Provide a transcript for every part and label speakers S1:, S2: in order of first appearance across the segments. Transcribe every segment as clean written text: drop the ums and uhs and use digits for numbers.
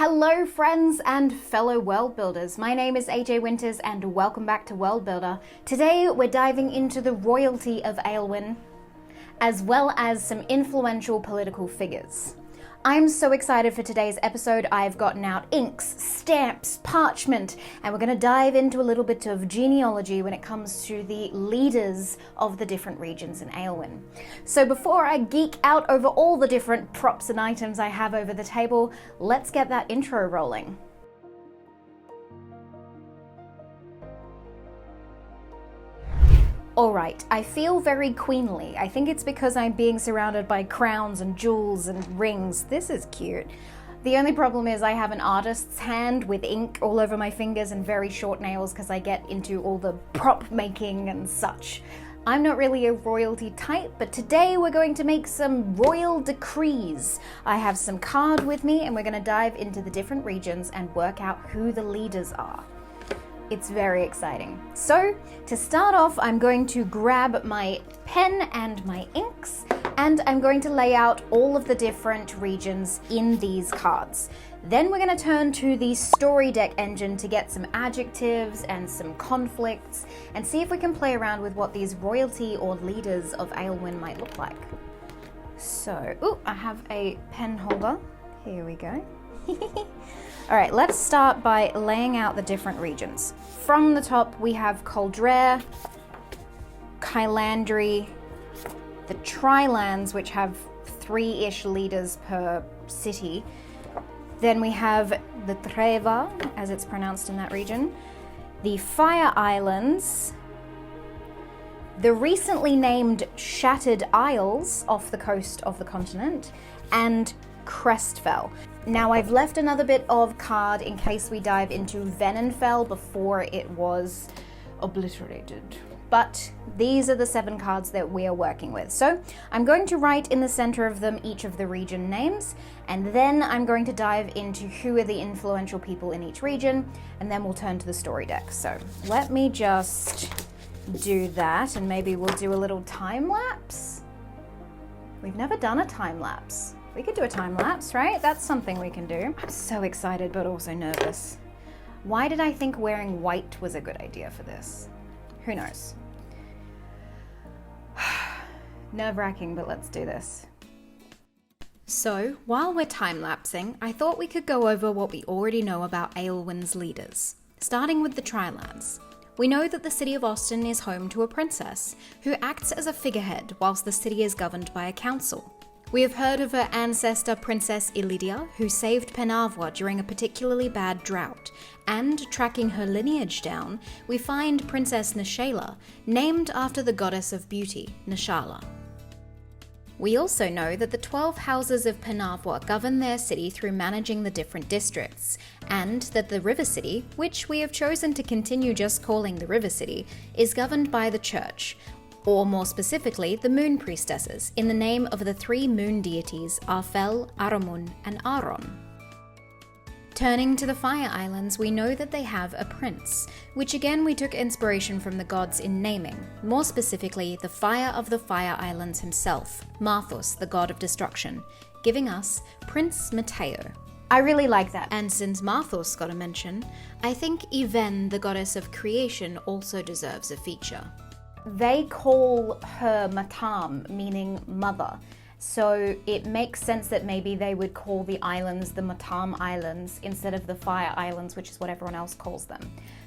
S1: Hello friends and fellow world builders, my name is AJ Winters and welcome back to World Builder. Today we're diving into the royalty of Aylwin, as well as some influential political figures. I'm so excited for today's episode. I've gotten out inks, stamps, parchment, and we're going to dive into a little bit of genealogy when it comes to the leaders of the different regions in Aylwin. So before I geek out over all the different props and items I have over the table, let's get that intro rolling. Alright, I feel very queenly. I think it's because I'm being surrounded by crowns and jewels and rings. This is cute. The only problem is I have an artist's hand with ink all over my fingers and very short nails because I get into all the prop making and such. I'm not really a royalty type, but today we're going to make some royal decrees. I have some card with me and we're going to dive into the different regions and work out who the leaders are. It's very exciting. So, to start off, I'm going to grab my pen and my inks, and I'm going to lay out all of the different regions in these cards. Then we're going to turn to the story deck engine to get some adjectives and some conflicts, and see if we can play around with what these royalty or leaders of Aylwin might look like. So, I have a pen holder. Here we go. Alright, let's start by laying out the different regions. From the top, we have Coldrere, Kylandry, the Trilands, which have 3-ish leaders per city. Then we have the Treva, as it's pronounced in that region, the Fire Islands, the recently named Shattered Isles off the coast of the continent, and Crestfell. Now I've left another bit of card in case we dive into Venenfell before it was obliterated. But these are the 7 cards that we are working with. So I'm going to write in the center of them each of the region names, and then I'm going to dive into who are the influential people in each region, and then we'll turn to the story deck. So let me just do that, and maybe we'll do a little time lapse. We've never done a time lapse. We could do a time lapse, right? That's something we can do. I'm so excited, but also nervous. Why did I think wearing white was a good idea for this? Who knows? Nerve-wracking, but let's do this. So, while we're time-lapsing, I thought we could go over what we already know about Aylwin's leaders, starting with the Trilands. We know that the city of Austin is home to a princess, who acts as a figurehead whilst the city is governed by a council. We have heard of her ancestor Princess Ilidia, who saved Penarvois during a particularly bad drought, and tracking her lineage down, we find Princess Nishala, named after the goddess of beauty, Nishala. We also know that the 12 houses of Penarvois govern their city through managing the different districts, and that the River City, which we have chosen to continue just calling the River City, is governed by the church, or more specifically, the moon priestesses, in the name of the 3 moon deities Arfel, Aramun, and Aron. Turning to the Fire Islands, we know that they have a prince, which again we took inspiration from the gods in naming, more specifically the Fire of the Fire Islands himself, Marthos, the god of destruction, giving us Prince Matteo. I really like that. And since Marthos got a mention, I think Yven, the goddess of creation, also deserves a feature. They call her Matam, meaning mother. So it makes sense that maybe they would call the islands the Matam Islands instead of the Fire Islands, which is what everyone else calls them.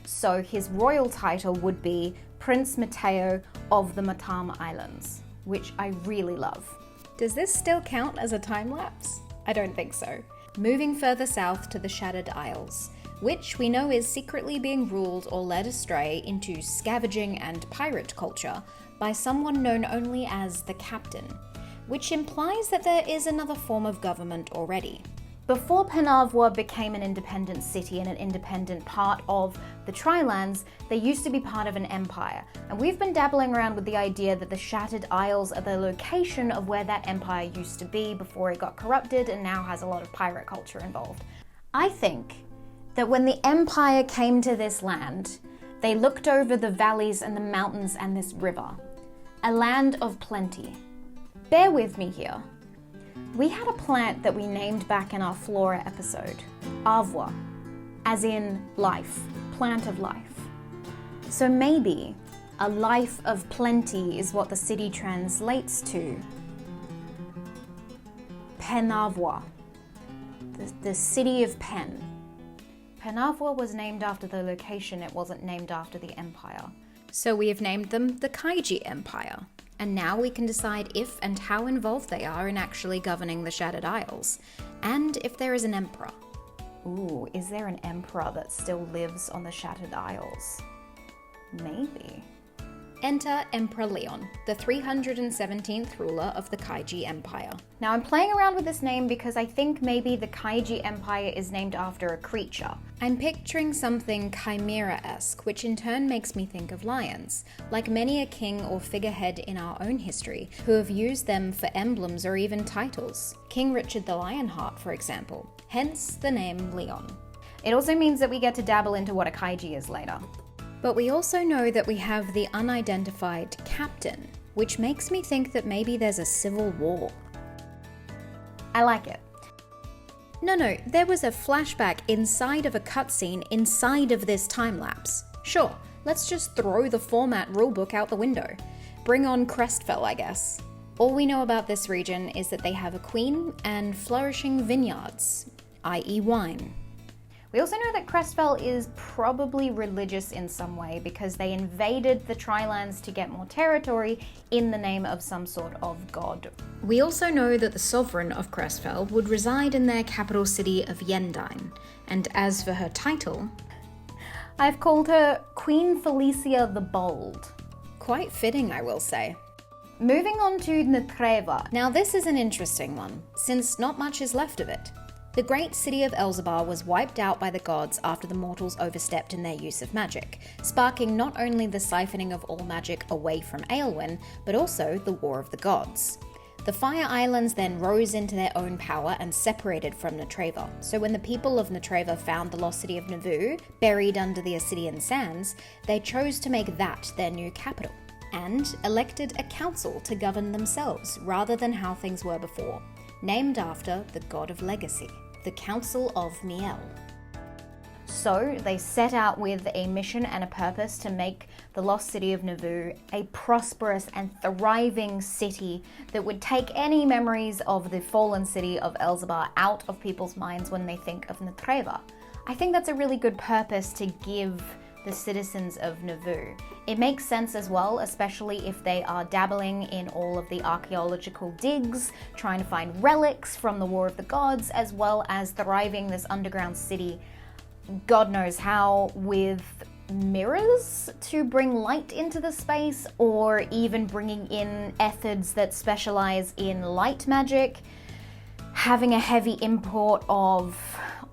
S1: So his royal title would be Prince Matteo of the Matam Islands, which I really love. Does this still count as a time lapse? I don't think so. Moving further south to the Shattered Isles, which we know is secretly being ruled or led astray into scavenging and pirate culture by someone known only as the Captain, which implies that there is another form of government already. Before Penarvois became an independent city and an independent part of the Trilands, they used to be part of an empire, and we've been dabbling around with the idea that the Shattered Isles are the location of where that empire used to be before it got corrupted and now has a lot of pirate culture involved. I think that when the empire came to this land, they looked over the valleys and the mountains and this river, a land of plenty. Bear with me here. We had a plant that we named back in our flora episode. Avwa, as in life, plant of life. So maybe a life of plenty is what the city translates to. Penavwa, the city of Pen. Penavwa was named after the location, it wasn't named after the empire. So we have named them the Kaiji Empire. And now we can decide if and how involved they are in actually governing the Shattered Isles, and if there is an emperor. Ooh, is there an emperor that still lives on the Shattered Isles? Maybe. Enter Emperor Leon, the 317th ruler of the Kaiji Empire. Now I'm playing around with this name because I think maybe the Kaiji Empire is named after a creature. I'm picturing something chimera-esque, which in turn makes me think of lions, like many a king or figurehead in our own history who have used them for emblems or even titles. King Richard the Lionheart, for example, hence the name Leon. It also means that we get to dabble into what a Kaiji is later. But we also know that we have the unidentified captain, which makes me think that maybe there's a civil war. I like it. No, there was a flashback inside of a cutscene inside of this time-lapse. Sure, let's just throw the format rulebook out the window. Bring on Crestfell, I guess. All we know about this region is that they have a queen and flourishing vineyards, i.e. wine. We also know that Crestfell is probably religious in some way because they invaded the Trilands to get more territory in the name of some sort of god. We also know that the sovereign of Crestfell would reside in their capital city of Yendine, and as for her title, I've called her Queen Felicia the Bold. Quite fitting, I will say. Moving on to Netreva. Now this is an interesting one, since not much is left of it. The great city of Elzevir was wiped out by the gods after the mortals overstepped in their use of magic, sparking not only the siphoning of all magic away from Aelwyn, but also the War of the Gods. The Fire Islands then rose into their own power and separated from Netreva, so when the people of Netreva found the lost city of Navu, buried under the Ascidian sands, they chose to make that their new capital, and elected a council to govern themselves rather than how things were before, named after the god of legacy, the Council of Miel. So they set out with a mission and a purpose to make the lost city of Navu a prosperous and thriving city that would take any memories of the fallen city of Elzevir out of people's minds when they think of Netreva. I think that's a really good purpose to give the citizens of Navu. It makes sense as well, especially if they are dabbling in all of the archaeological digs, trying to find relics from the War of the Gods, as well as thriving this underground city, God knows how, with mirrors to bring light into the space, or even bringing in ethods that specialize in light magic, having a heavy import of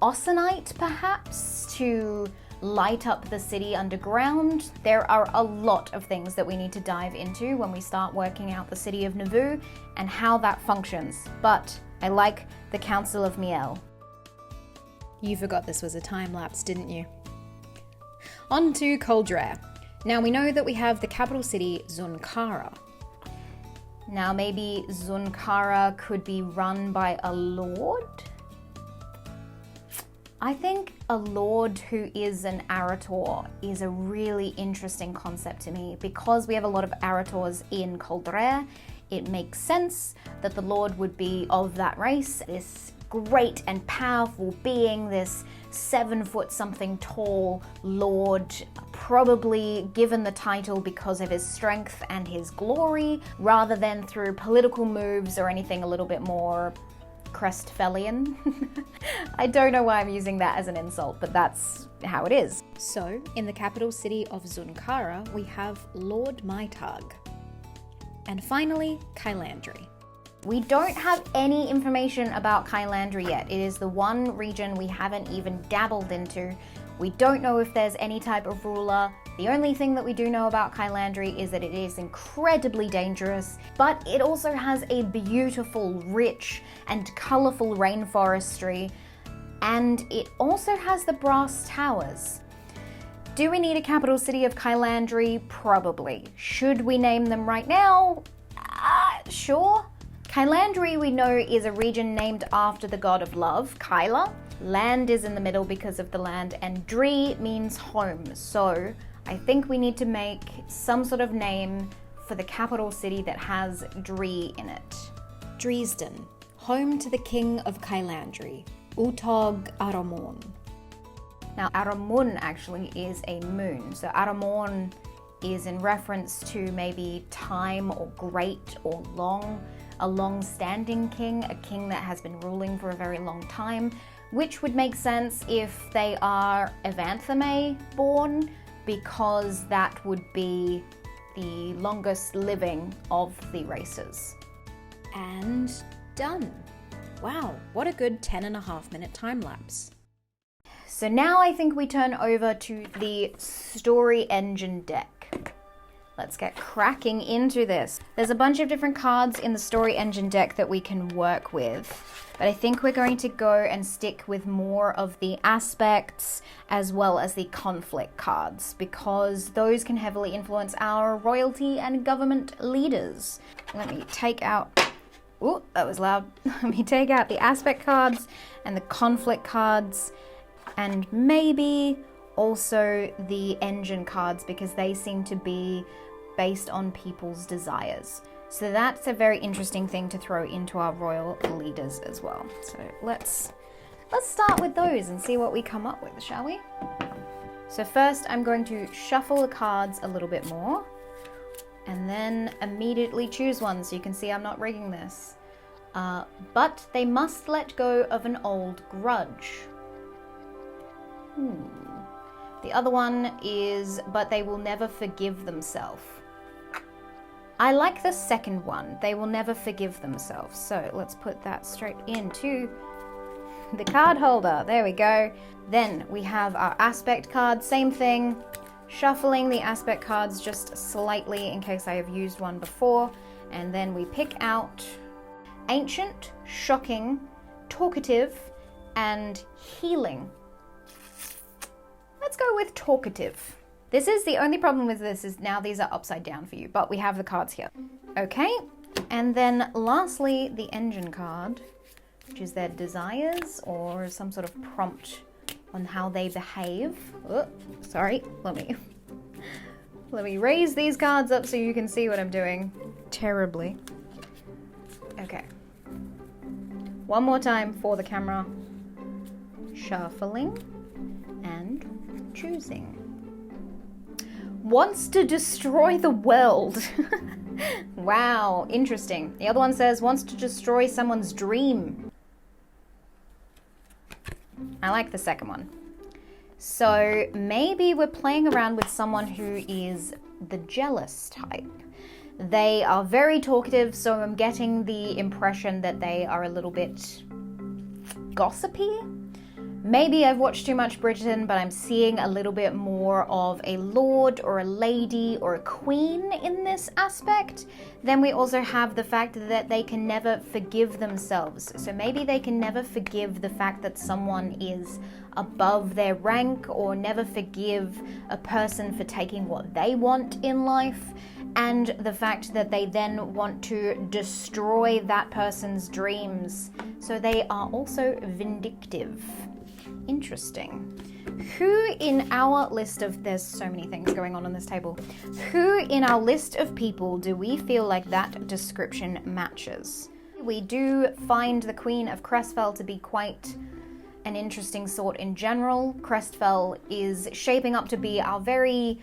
S1: Ossonite perhaps to light up the city underground. There are a lot of things that we need to dive into when we start working out the city of Navu and how that functions, but I like the Council of Miel. You forgot this was a time lapse, didn't you? On to Coldre. Now we know that we have the capital city, Zunkara. Now maybe Zunkara could be run by a lord? I think a lord who is an Arator is a really interesting concept to me. Because we have a lot of Arators in Coldre, it makes sense that the lord would be of that race, this great and powerful being, this 7 foot something tall lord, probably given the title because of his strength and his glory, rather than through political moves or anything a little bit more Crestfellian. I don't know why I'm using that as an insult, but that's how it is. So, in the capital city of Zunkara, we have Lord Maitag. And finally, Kylandri. We don't have any information about Kylandri yet. It is the one region we haven't even dabbled into. We don't know if there's any type of ruler. The only thing that we do know about Kylandri is that it is incredibly dangerous, but it also has a beautiful, rich, and colourful rainforestry, and it also has the brass towers. Do we need a capital city of Kylandri? Probably. Should we name them right now? Sure. Kylandri, we know, is a region named after the god of love, Kyla. Land is in the middle because of the land, and Dri means home. So I think we need to make some sort of name for the capital city that has Dri in it. Dresden, home to the king of Kylandri, Utog Aramon. Now, Aramun actually is a moon. So Aramon is in reference to maybe time or great or long, a long-standing king, a king that has been ruling for a very long time, which would make sense if they are Evantheme born, because that would be the longest living of the races. And done. Wow, what a good 10.5-minute time lapse. So now I think we turn over to the story engine deck. Let's get cracking into this. There's a bunch of different cards in the story engine deck that we can work with, but I think we're going to go and stick with more of the aspects as well as the conflict cards, because those can heavily influence our royalty and government leaders. Let me take out, oh, that was loud. Let me take out the aspect cards and the conflict cards, and maybe also the engine cards, because they seem to be based on people's desires. So that's a very interesting thing to throw into our royal leaders as well. So let's start with those and see what we come up with, shall we? So first I'm going to shuffle the cards a little bit more and then immediately choose one, so you can see I'm not rigging this. But they must let go of an old grudge. The other one is, but they will never forgive themselves. I like the second one, they will never forgive themselves. So let's put that straight into the card holder. There we go. Then we have our aspect cards, same thing. Shuffling the aspect cards just slightly in case I have used one before. And then we pick out ancient, shocking, talkative, and healing. Let's go with talkative. This is the only problem with this is now these are upside down for you, but we have the cards here. Okay, and then lastly, the engine card, which is their desires or some sort of prompt on how they behave. Oh, sorry, let me raise these cards up so you can see what I'm doing terribly. Okay, one more time for the camera. Shuffling and choosing. Wants to destroy the world. Wow, interesting. The other one says wants to destroy someone's dream. I like the second one. So maybe we're playing around with someone who is the jealous type. They are very talkative, so I'm getting the impression that they are a little bit gossipy. Maybe I've watched too much Bridgerton, but I'm seeing a little bit more of a lord or a lady or a queen in this aspect. Then we also have the fact that they can never forgive themselves. So maybe they can never forgive the fact that someone is above their rank, or never forgive a person for taking what they want in life, and the fact that they then want to destroy that person's dreams. So they are also vindictive. Interesting. Who in our list of, there's so many things going on this table, who in our list of people do we feel like that description matches? We do find the Queen of Crestfell to be quite an interesting sort in general. Crestfell is shaping up to be our very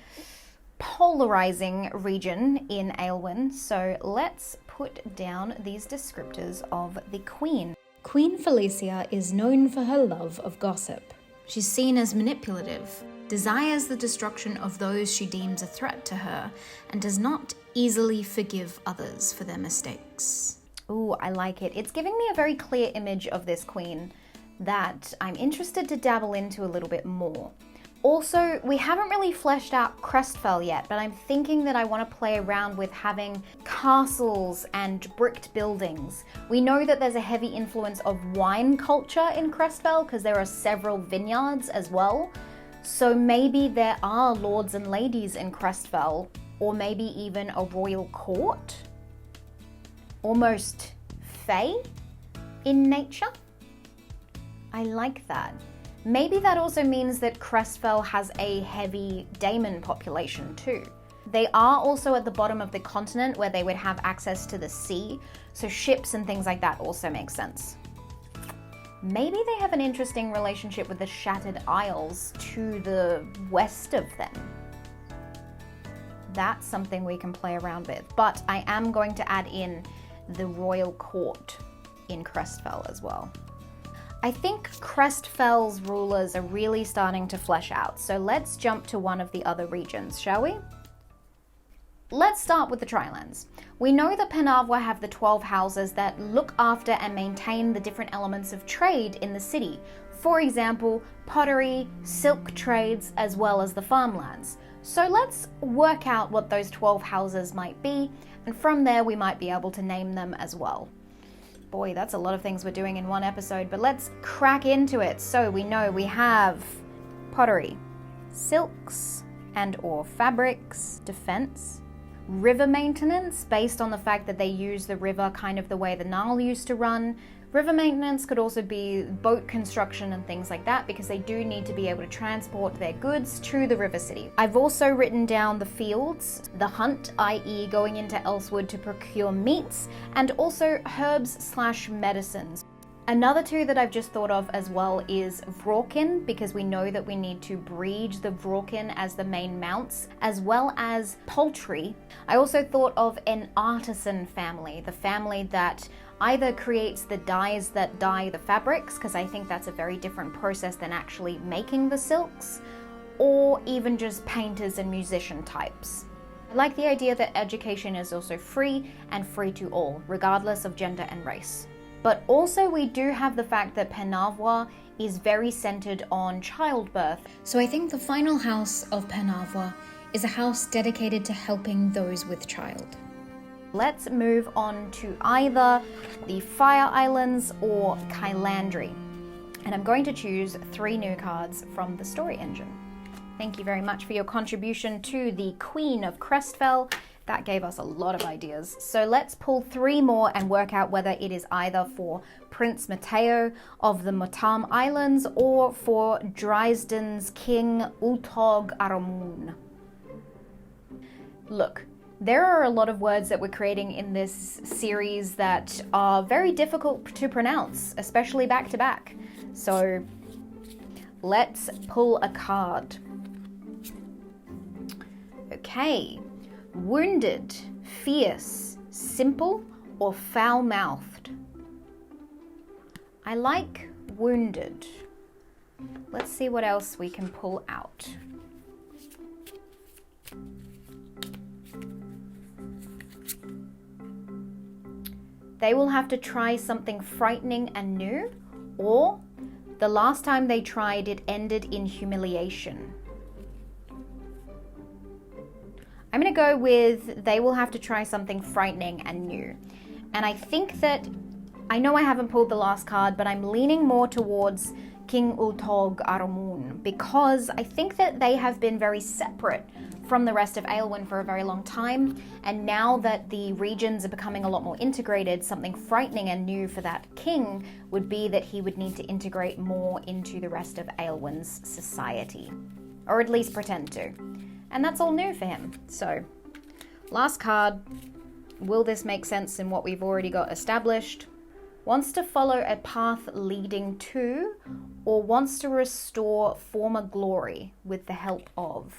S1: polarizing region in Aylwyn, so let's put down these descriptors of the Queen. Queen Felicia is known for her love of gossip. She's seen as manipulative, desires the destruction of those she deems a threat to her, and does not easily forgive others for their mistakes. Ooh, I like it. It's giving me a very clear image of this queen that I'm interested to dabble into a little bit more. Also, we haven't really fleshed out Crestfell yet, but I'm thinking that I want to play around with having castles and bricked buildings. We know that there's a heavy influence of wine culture in Crestfell because there are several vineyards as well. So maybe there are lords and ladies in Crestfell, or maybe even a royal court. Almost fey in nature. I like that. Maybe that also means that Crestfell has a heavy daemon population too. They are also at the bottom of the continent where they would have access to the sea, so ships and things like that also make sense. Maybe they have an interesting relationship with the Shattered Isles to the west of them. That's something we can play around with, but I am going to add in the royal court in Crestfell as well. I think Crestfell's rulers are really starting to flesh out, so let's jump to one of the other regions, shall we? Let's start with the Trilands. We know that Penavwa have the 12 houses that look after and maintain the different elements of trade in the city. For example, pottery, silk trades, as well as the farmlands. So let's work out what those 12 houses might be, and from there we might be able to name them as well. Boy, that's a lot of things we're doing in one episode, but let's crack into it. So we know we have pottery, silks and or fabrics, defense, river maintenance based on the fact that they use the river kind of the way the Nile used to run. River maintenance could also be boat construction and things like that because they do need to be able to transport their goods to the river city. I've also written down the fields, the hunt, i.e. going into Elsewood to procure meats, and also herbs/medicines. Another two that I've just thought of as well is Vrorkin, because we know that we need to breed the Vrorkin as the main mounts, as well as poultry. I also thought of an artisan family, the family that either creates the dyes that dye the fabrics, because I think that's a very different process than actually making the silks, or even just painters and musician types. I like the idea that education is also free and free to all, regardless of gender and race. But also we do have the fact that Penavwa is very centered on childbirth.
S2: So I think the final house of Penavwa is a house dedicated to helping those with child.
S1: Let's move on to either the Fire Islands or Kylandri. And I'm going to choose 3 new cards from the story engine. Thank you very much for your contribution to the Queen of Crestfell. That gave us a lot of ideas. So let's pull 3 more and work out whether it is either for Prince Matteo of the Motam Islands or for Dresden's King Ultog Aramun. Look, there are a lot of words that we're creating in this series that are very difficult to pronounce, especially back to back. So let's pull a card. Okay. Wounded, fierce, simple, or foul-mouthed? I like wounded. Let's see what else we can pull out. They will have to try something frightening and new, or the last time they tried it ended in humiliation. I'm going to go with they will have to try something frightening and new. And I think that, I know I haven't pulled the last card, but I'm leaning more towards King Ultog Aramun because I think that they have been very separate from the rest of Aelwyn for a very long time. And now that the regions are becoming a lot more integrated, something frightening and new for that king would be that he would need to integrate more into the rest of Aelwyn's society. Or at least pretend to. And that's all new for him. So, last card. Will this make sense in what we've already got established? Wants to follow a path leading to, or wants to restore former glory with the help of.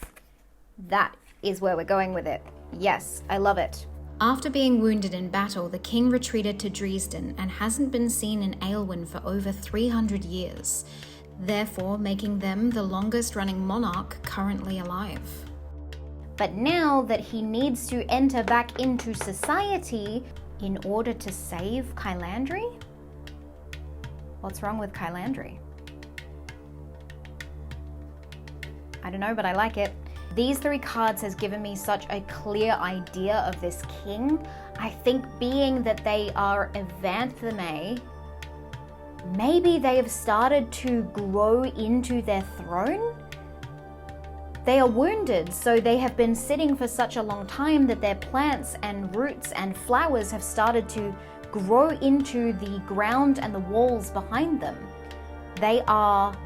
S1: That is where we're going with it. Yes, I love it.
S2: After being wounded in battle, the king retreated to Dresden and hasn't been seen in Aelwyn for over 300 years, therefore making them the longest running monarch currently alive.
S1: But now that he needs to enter back into society in order to save Kylandri? What's wrong with Kylandri? I don't know, but I like it. These 3 cards has given me such a clear idea of this king. I think being that they are Evantheme, maybe they have started to grow into their throne? They are wounded, so they have been sitting for such a long time that their plants and roots and flowers have started to grow into the ground and the walls behind them. They are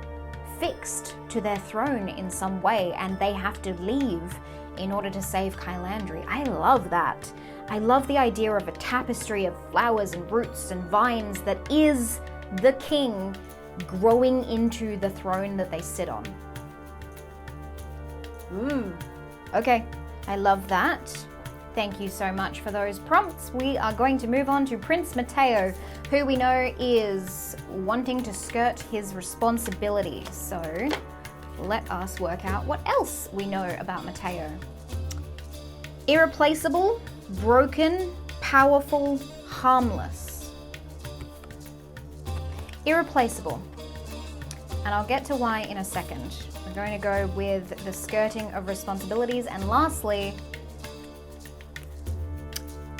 S1: fixed to their throne in some way, and they have to leave in order to save Kylandri. I love that. I love the idea of a tapestry of flowers and roots and vines that is the king growing into the throne that they sit on. Okay, I love that. Thank you so much for those prompts. We are going to move on to Prince Matteo, who we know is wanting to skirt his responsibilities. So let us work out what else we know about Matteo. Irreplaceable, broken, powerful, harmless. Irreplaceable. And I'll get to why in a second. We're going to go with the skirting of responsibilities. And lastly,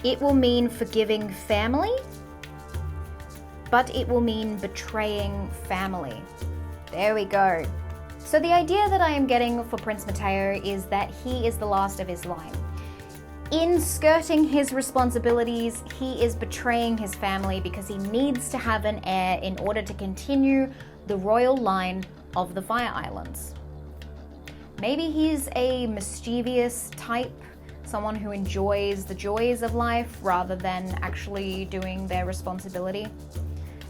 S1: it will mean forgiving family, but it will mean betraying family. There we go. So the idea that I am getting for Prince Matteo is that he is the last of his line. In skirting his responsibilities, he is betraying his family because he needs to have an heir in order to continue the royal line of the Fire Islands. Maybe he's a mischievous type, someone who enjoys the joys of life rather than actually doing their responsibility,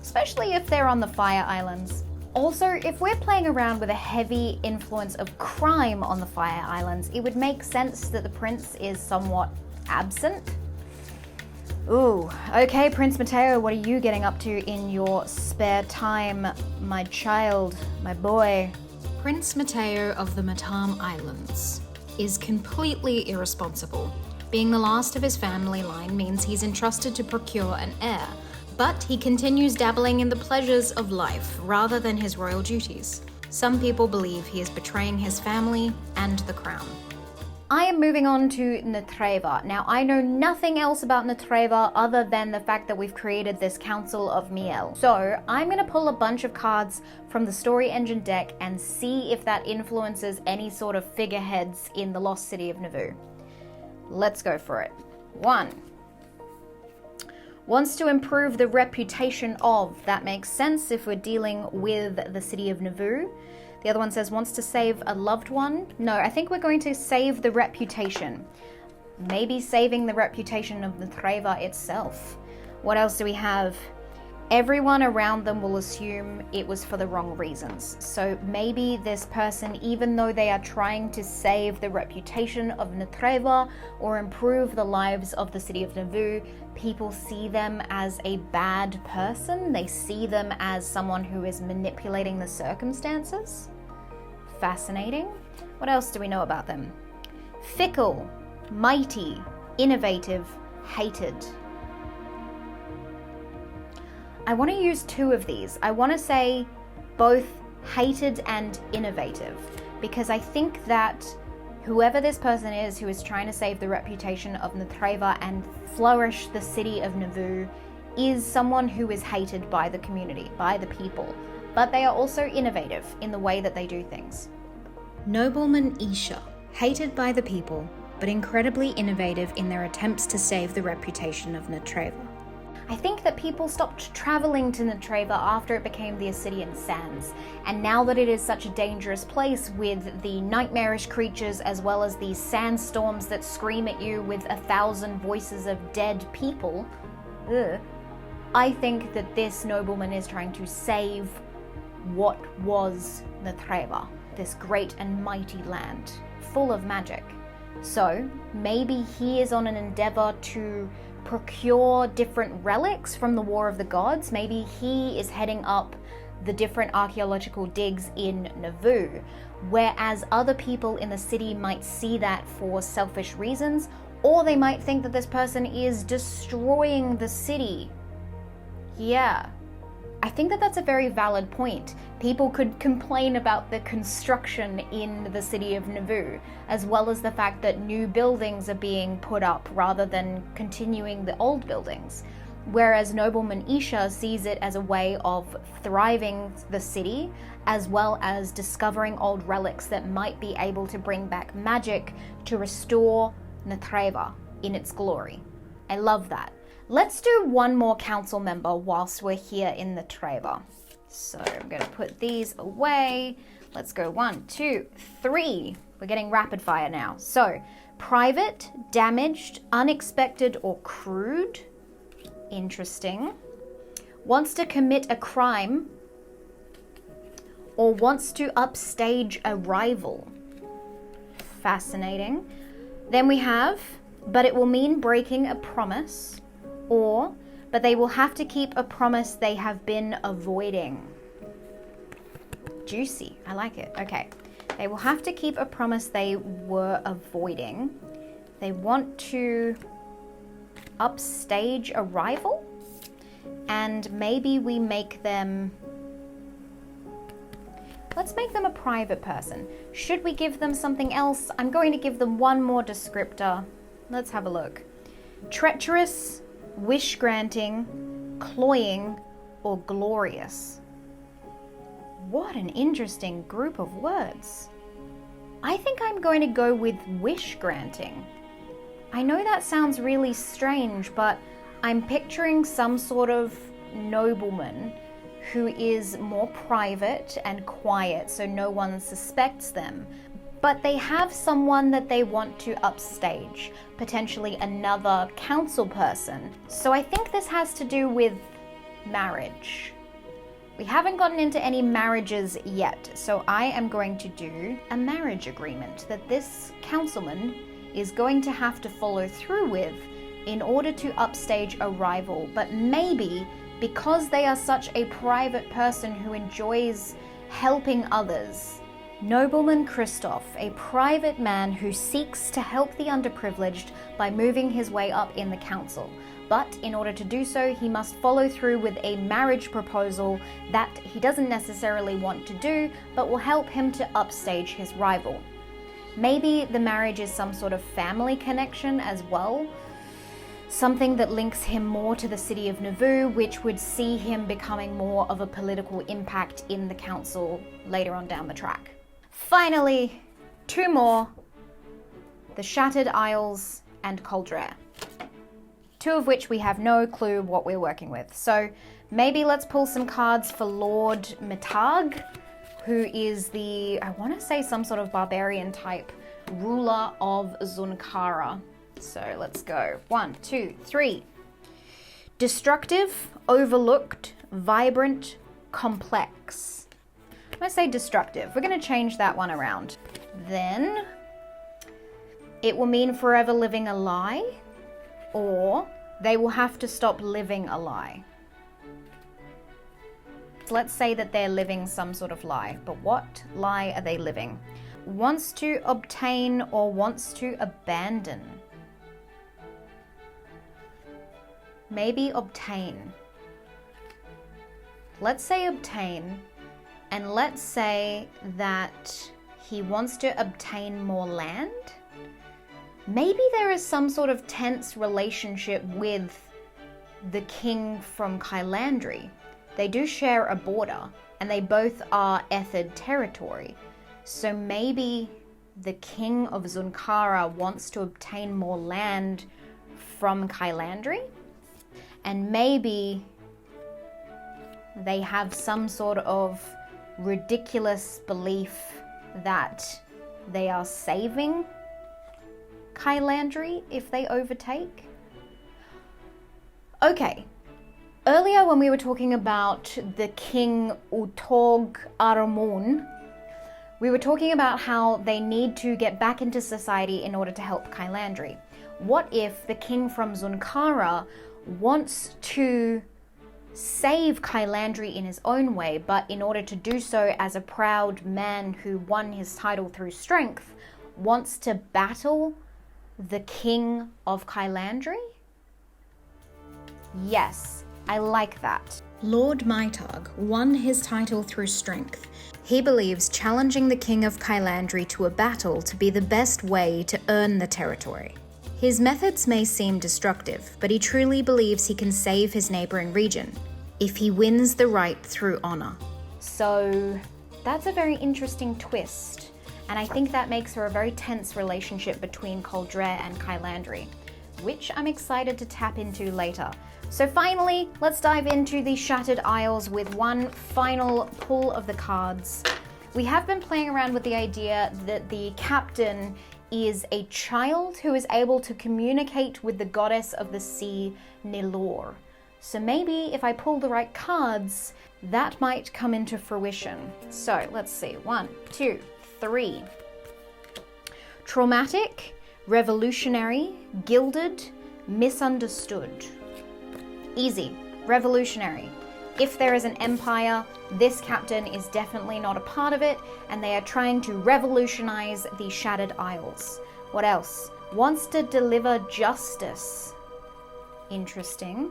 S1: especially if they're on the Fire Islands. Also, if we're playing around with a heavy influence of crime on the Fire Islands, it would make sense that the prince is somewhat absent. Ooh, okay, Prince Matteo, what are you getting up to in your spare time, my child, my boy?
S2: Prince Matteo of the Matam Islands is completely irresponsible. Being the last of his family line means he's entrusted to procure an heir, but he continues dabbling in the pleasures of life rather than his royal duties. Some people believe he is betraying his family and the crown.
S1: I am moving on to Netreva. Now, I know nothing else about Netreva other than the fact that we've created this Council of Miel. So, I'm going to pull a bunch of cards from the Story Engine deck and see if that influences any sort of figureheads in the Lost City of Nauvoo. Let's go for it. 1. Wants to improve the reputation of. That makes sense if we're dealing with the city of Nauvoo. The other one says wants to save a loved one. No, I think we're going to save the reputation. Maybe saving the reputation of the Netreva itself. What else do we have? Everyone around them will assume it was for the wrong reasons. So maybe this person, even though they are trying to save the reputation of Netreva or improve the lives of the city of Nauvoo, people see them as a bad person. They see them as someone who is manipulating the circumstances. Fascinating. What else do we know about them? Fickle, mighty, innovative, hated. I want to use 2 of these. I want to say both hated and innovative, because I think that whoever this person is who is trying to save the reputation of Netreva and flourish the city of Nauvoo is someone who is hated by the community, by the people, but they are also innovative in the way that they do things.
S2: Nobleman Isha, hated by the people, but incredibly innovative in their attempts to save the reputation of Netreva.
S1: I think that people stopped traveling to Netreva after it became the Ascidian Sands, and now that it is such a dangerous place with the nightmarish creatures as well as the sandstorms that scream at you with 1,000 voices of dead people, I think that this nobleman is trying to save what was Netreva, this great and mighty land, full of magic. So maybe he is on an endeavor to procure different relics from the War of the Gods. Maybe he is heading up the different archaeological digs in Nauvoo, whereas other people in the city might see that for selfish reasons, or they might think that this person is destroying the city. Yeah, I think that that's a very valid point. People could complain about the construction in the city of Nauvoo, as well as the fact that new buildings are being put up rather than continuing the old buildings. Whereas Nobleman Isha sees it as a way of thriving the city, as well as discovering old relics that might be able to bring back magic to restore Netreva in its glory. I love that. Let's do one more council member whilst we're here in the Treva. So I'm going to put these away. Let's go 1, 2, 3. We're getting rapid fire now. So, private, damaged, unexpected, or crude. Interesting. Wants to commit a crime, or wants to upstage a rival. Fascinating. Then we have, but it will mean breaking a promise, or, but they will have to keep a promise they have been avoiding. Juicy. I like it. Okay. They will have to keep a promise they were avoiding. They want to upstage a rival, and maybe we make them... Let's make them a private person. Should we give them something else? I'm going to give them one more descriptor. Let's have a look. Treacherous, wish-granting, cloying, or glorious. What an interesting group of words. I think I'm going to go with wish-granting. I know that sounds really strange, but I'm picturing some sort of nobleman who is more private and quiet, so no one suspects them. But they have someone that they want to upstage, potentially another council person. So I think this has to do with marriage. We haven't gotten into any marriages yet, so I am going to do a marriage agreement that this councilman is going to have to follow through with in order to upstage a rival. But maybe because they are such a private person who enjoys helping others. Nobleman Christoph, a private man who seeks to help the underprivileged by moving his way up in the council. But in order to do so, he must follow through with a marriage proposal that he doesn't necessarily want to do, but will help him to upstage his rival. Maybe the marriage is some sort of family connection as well. Something that links him more to the city of Nauvoo, which would see him becoming more of a political impact in the council later on down the track. Finally, 2 more. The Shattered Isles and Coldre. 2 of which we have no clue what we're working with. So maybe let's pull some cards for Lord Metag, who is the, I want to say some sort of barbarian type ruler of Zunkara. So let's go. 1, 2, 3. Destructive, overlooked, vibrant, complex. I'm going to say destructive. We're going to change that one around. Then it will mean forever living a lie, or they will have to stop living a lie. So let's say that they're living some sort of lie, but what lie are they living? Wants to obtain or wants to abandon? Maybe obtain. Let's say obtain, and let's say that he wants to obtain more land. Maybe there is some sort of tense relationship with the king from Kylandri. They do share a border, and they both are Ethid territory. So maybe the king of Zunkara wants to obtain more land from Kylandri, and maybe they have some sort of ridiculous belief that they are saving Kylandri if they overtake. Okay, earlier when we were talking about the king Utog Aramun, we were talking about how they need to get back into society in order to help Kylandri. What if the king from Zunkara wants to save Kylandri in his own way, but in order to do so as a proud man who won his title through strength, wants to battle the king of Kylandri? Yes, I like that.
S2: Lord Maitag won his title through strength. He believes challenging the king of Kylandri to a battle to be the best way to earn the territory. His methods may seem destructive, but he truly believes he can save his neighboring region if he wins the right through honor.
S1: So that's a very interesting twist, and I think that makes for a very tense relationship between Coldre and Kylandri. which I'm excited to tap into later. So finally, let's dive into the Shattered Isles with one final pull of the cards. We have been playing around with the idea that the captain is a child who is able to communicate with the goddess of the sea, Nilov. So maybe if I pull the right cards, that might come into fruition. So let's see, 1, 2, 3. Traumatic, revolutionary, gilded, misunderstood. Easy, revolutionary. If there is an empire, this captain is definitely not a part of it, and they are trying to revolutionize the Shattered Isles. What else? Wants to deliver justice. Interesting.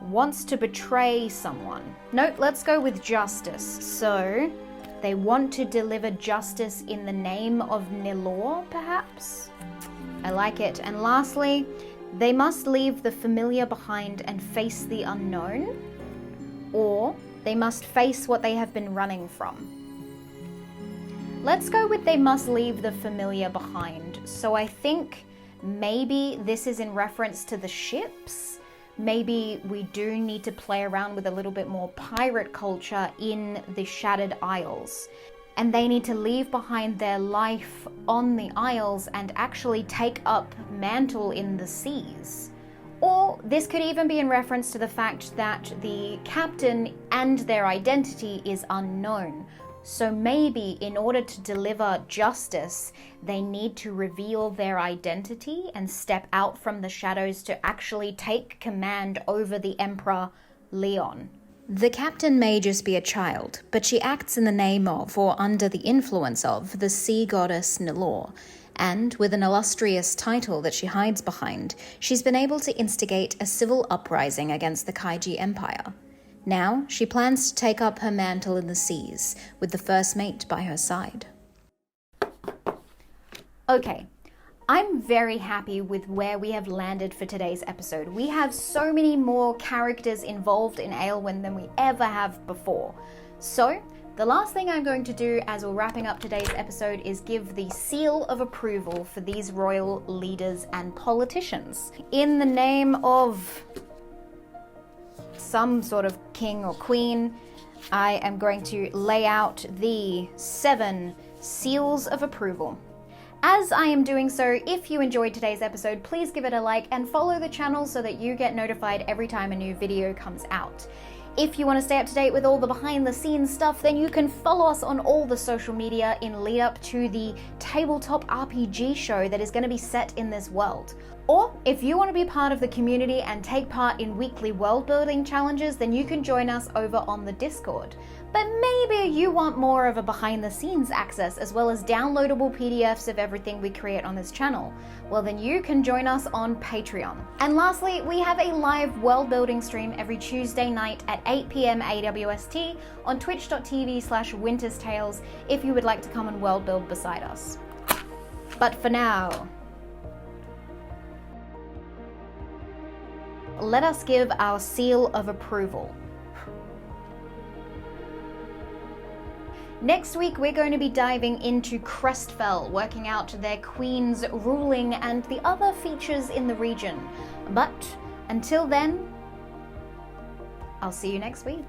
S1: Wants to betray someone. Nope, let's go with justice. So, they want to deliver justice in the name of Nilov, perhaps? I like it. And lastly, they must leave the familiar behind and face the unknown, or they must face what they have been running from. Let's go with they must leave the familiar behind. So I think maybe this is in reference to the ships. Maybe we do need to play around with a little bit more pirate culture in the Shattered Isles. And they need to leave behind their life on the Isles and actually take up mantle in the seas. Or this could even be in reference to the fact that the captain and their identity is unknown. So maybe in order to deliver justice, they need to reveal their identity and step out from the shadows to actually take command over the Emperor Leon.
S2: The captain may just be a child, but she acts in the name of or under the influence of the sea goddess Nilov, and with an illustrious title that she hides behind, she's been able to instigate a civil uprising against the Kaiji Empire. Now, she plans to take up her mantle in the seas, with the first mate by her side.
S1: Okay, I'm very happy with where we have landed for today's episode. We have so many more characters involved in Aylwin than we ever have before. So, the last thing I'm going to do as we're wrapping up today's episode is give the seal of approval for these royal leaders and politicians. In the name of some sort of king or queen, I am going to lay out the 7 seals of approval. As I am doing so, if you enjoyed today's episode, please give it a like and follow the channel so that you get notified every time a new video comes out. If you want to stay up to date with all the behind the scenes stuff, then you can follow us on all the social media in lead up to the tabletop RPG show that is going to be set in this world. Or if you want to be part of the community and take part in weekly world building challenges, then you can join us over on the Discord. But maybe you want more of a behind the scenes access as well as downloadable PDFs of everything we create on this channel. Well, then you can join us on Patreon. And lastly, we have a live world building stream every Tuesday night at 8 PM AWST on twitch.tv/winterstales if you would like to come and world build beside us. But for now, let us give our seal of approval. Next week, we're going to be diving into Crestfell, working out their queen's ruling and the other features in the region. But until then, I'll see you next week.